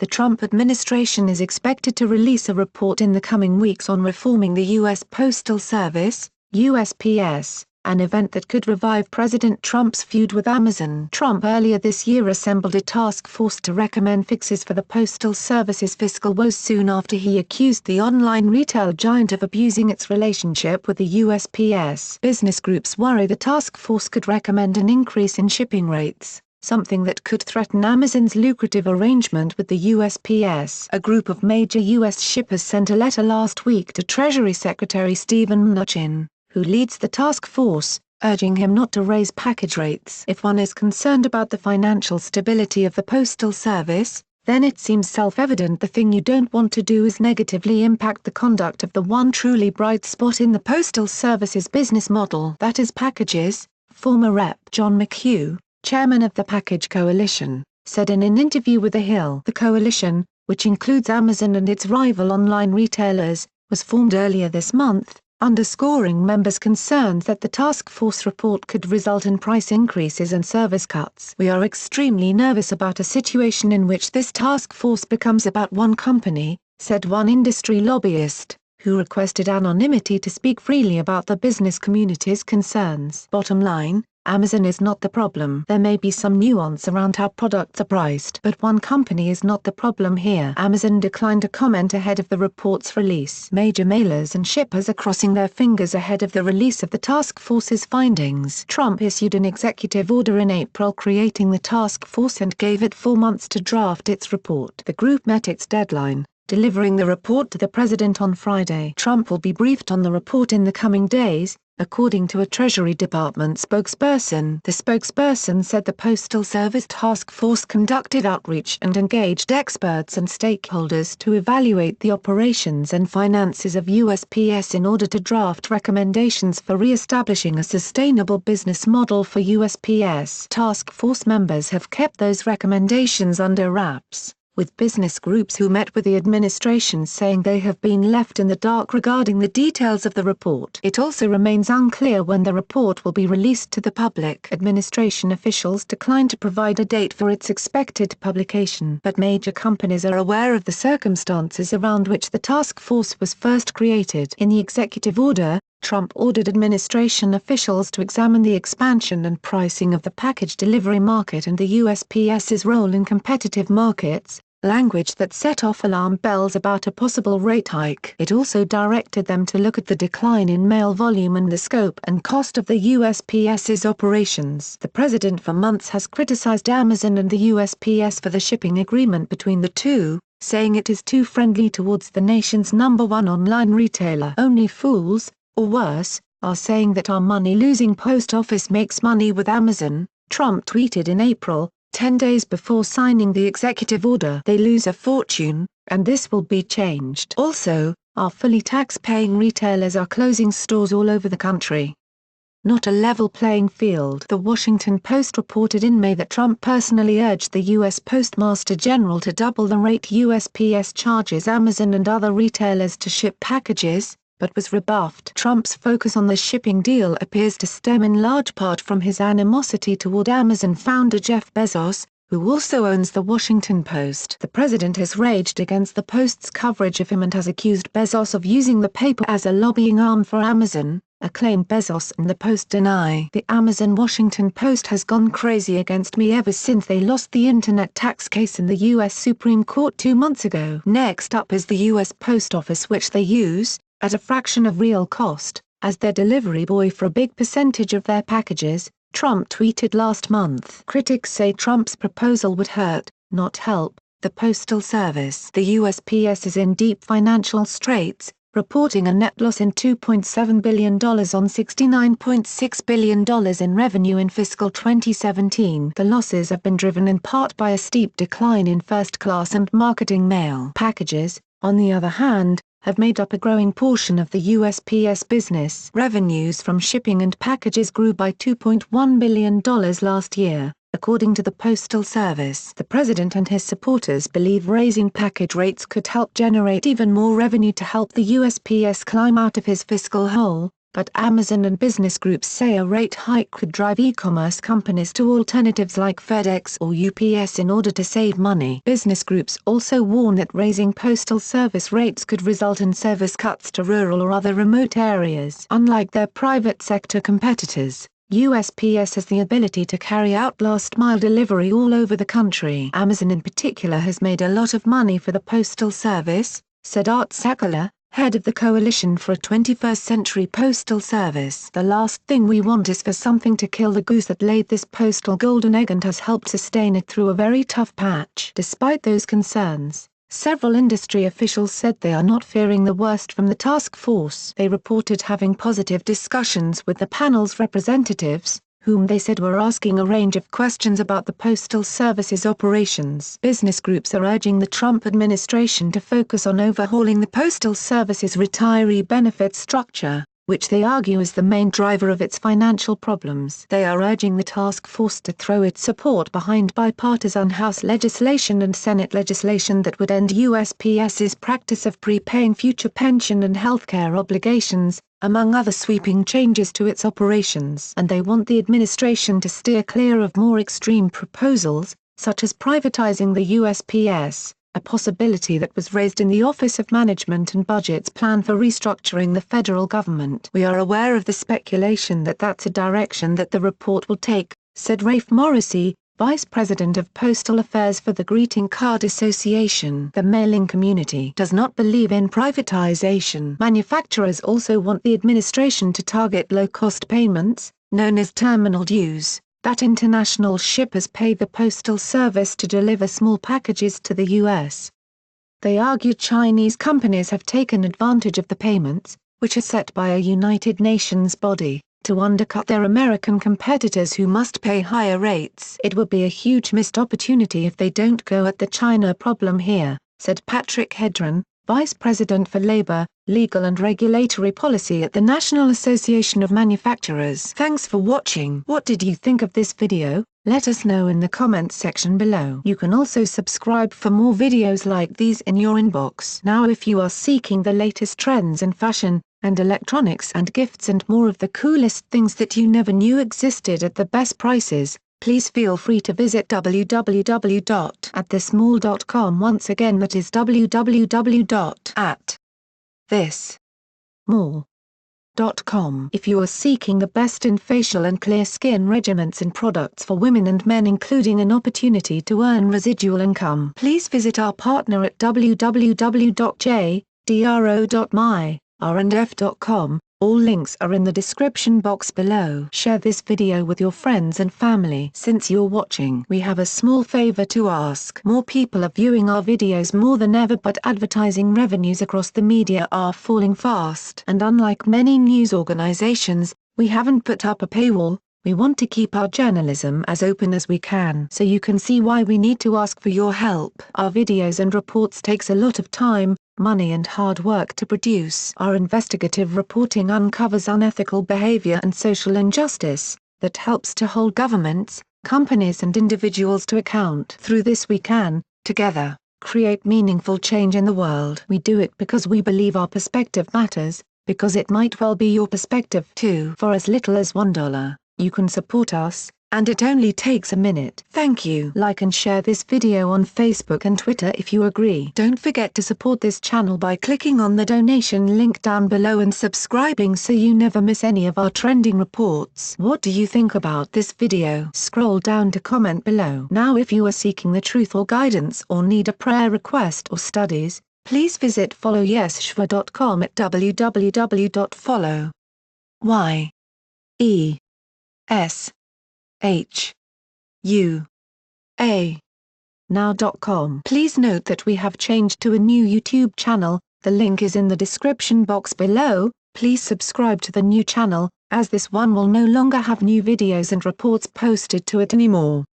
The Trump administration is expected to release a report in the coming weeks on reforming the U.S. Postal Service, USPS, an event that could revive President Trump's feud with Amazon. Trump earlier this year assembled a task force to recommend fixes for the Postal Service's fiscal woes soon after he accused the online retail giant of abusing its relationship with the USPS. Business groups worry the task force could recommend an increase in shipping rates, something that could threaten Amazon's lucrative arrangement with the USPS. A group of major U.S. shippers sent a letter last week to Treasury Secretary Steven Mnuchin, who leads the task force, urging him not to raise package rates. If one is concerned about the financial stability of the Postal Service, then it seems self-evident the thing you don't want to do is negatively impact the conduct of the one truly bright spot in the Postal Service's business model, that is packages, former Rep. John McHugh, chairman of the Package Coalition, said in an interview with The Hill. The coalition, which includes Amazon and its rival online retailers, was formed earlier this month, underscoring members' concerns that the task force report could result in price increases and service cuts. "We are extremely nervous about a situation in which this task force becomes about one company," said one industry lobbyist, who requested anonymity to speak freely about the business community's concerns. "Bottom line, Amazon is not the problem. There may be some nuance around how products are priced, but one company is not the problem here." Amazon declined to comment ahead of the report's release. Major mailers and shippers are crossing their fingers ahead of the release of the task force's findings. Trump issued an executive order in April creating the task force and gave it 4 months to draft its report. The group met its deadline, delivering the report to the president on Friday. Trump will be briefed on the report in the coming days, according to a Treasury Department spokesperson. The spokesperson said the Postal Service task force conducted outreach and engaged experts and stakeholders to evaluate the operations and finances of USPS in order to draft recommendations for re-establishing a sustainable business model for USPS. Task force members have kept those recommendations under wraps, with business groups who met with the administration saying they have been left in the dark regarding the details of the report. It also remains unclear when the report will be released to the public. Administration officials declined to provide a date for its expected publication, but major companies are aware of the circumstances around which the task force was first created. In the executive order, Trump ordered administration officials to examine the expansion and pricing of the package delivery market and the USPS's role in competitive markets, language that set off alarm bells about a possible rate hike. It also directed them to look at the decline in mail volume and the scope and cost of the USPS's operations. The president for months has criticized Amazon and the USPS for the shipping agreement between the two, saying it is too friendly towards the nation's #1 online retailer. "Only fools, or worse, are saying that our money-losing post office makes money with Amazon," Trump tweeted in April, 10 days before signing the executive order. "They lose a fortune, and this will be changed. Also, our fully tax-paying retailers are closing stores all over the country." Not a level playing field. The Washington Post reported in May that Trump personally urged the U.S. Postmaster General to double the rate USPS charges Amazon and other retailers to ship packages, but was rebuffed. Trump's focus on the shipping deal appears to stem in large part from his animosity toward Amazon founder Jeff Bezos, who also owns the Washington Post. The president has raged against the Post's coverage of him and has accused Bezos of using the paper as a lobbying arm for Amazon, a claim Bezos and the Post deny. "The Amazon Washington Post has gone crazy against me ever since they lost the internet tax case in the U.S. Supreme Court 2 months ago. Next up is the U.S. Post Office, which they use, at a fraction of real cost, as their delivery boy for a big percentage of their packages," Trump tweeted last month. Critics say Trump's proposal would hurt, not help, the Postal Service. The USPS is in deep financial straits, reporting a net loss in $2.7 billion on $69.6 billion in revenue in fiscal 2017. The losses have been driven in part by a steep decline in first-class and marketing mail. Packages, on the other hand, have made up a growing portion of the USPS business. Revenues from shipping and packages grew by $2.1 billion last year, according to the Postal Service. The president and his supporters believe raising package rates could help generate even more revenue to help the USPS climb out of his fiscal hole, but Amazon and business groups say a rate hike could drive e-commerce companies to alternatives like FedEx or UPS in order to save money. Business groups also warn that raising postal service rates could result in service cuts to rural or other remote areas. Unlike their private sector competitors, USPS has the ability to carry out last-mile delivery all over the country. Amazon in particular has made a lot of money for the Postal Service, said Art Sakala, head of the Coalition for a 21st Century Postal Service. The last thing we want is for something to kill the goose that laid this postal golden egg and has helped sustain it through a very tough patch. Despite those concerns, several industry officials said they are not fearing the worst from the task force. They reported having positive discussions with the panel's representatives, whom they said were asking a range of questions about the Postal Service's operations. Business groups are urging the Trump administration to focus on overhauling the Postal Service's retiree benefit structure, which they argue is the main driver of its financial problems. They are urging the task force to throw its support behind bipartisan House legislation and Senate legislation that would end USPS's practice of prepaying future pension and healthcare obligations, among other sweeping changes to its operations. And they want the administration to steer clear of more extreme proposals, such as privatizing the USPS, a possibility that was raised in the Office of Management and Budget's plan for restructuring the federal government. We are aware of the speculation that that's a direction that the report will take, said Rafe Morrissey, Vice President of Postal Affairs for the Greeting Card Association. The mailing community does not believe in privatization. Manufacturers also want the administration to target low-cost payments, known as terminal dues, that international shippers pay the Postal Service to deliver small packages to the U.S. They argue Chinese companies have taken advantage of the payments, which are set by a United Nations body, to undercut their American competitors who must pay higher rates. It would be a huge missed opportunity if they don't go at the China problem here, said Patrick Hedren, Vice President for Labor, Legal and Regulatory Policy at the National Association of Manufacturers. Thanks for watching. What did you think of this video? Let us know in the comments section below. You can also subscribe for more videos like these in your inbox. Now if you are seeking the latest trends in fashion, and electronics and gifts and more of the coolest things that you never knew existed at the best prices, please feel free to visit www.atthismall.com. Once again, that is www.atthismall.com. If you are seeking the best in facial and clear skin regimens and products for women and men, including an opportunity to earn residual income, please visit our partner at www.jdro.my.randf.com. All links are in the description box below. Share this video with your friends and family. Since you're watching, we have a small favor to ask. More people are viewing our videos more than ever, but advertising revenues across the media are falling fast. And unlike many news organizations, we haven't put up a paywall. We want to keep our journalism as open as we can, so you can see why we need to ask for your help. Our videos and reports takes a lot of time, money and hard work to produce. Our investigative reporting uncovers unethical behavior and social injustice that helps to hold governments, companies and individuals to account. Through this we can, together, create meaningful change in the world. We do it because we believe our perspective matters, because it might well be your perspective too. For as little as $1, you can support us, and it only takes a minute. Thank you. Like and share this video on Facebook and Twitter if you agree. Don't forget to support this channel by clicking on the donation link down below and subscribing so you never miss any of our trending reports. What do you think about this video? Scroll down to comment below. Now if you are seeking the truth or guidance or need a prayer request or studies, please visit followyeshua.com at www.followyeshua.com. Please note that we have changed to a new YouTube channel. The link is in the description box below. Please subscribe to the new channel, as this one will no longer have new videos and reports posted to it anymore.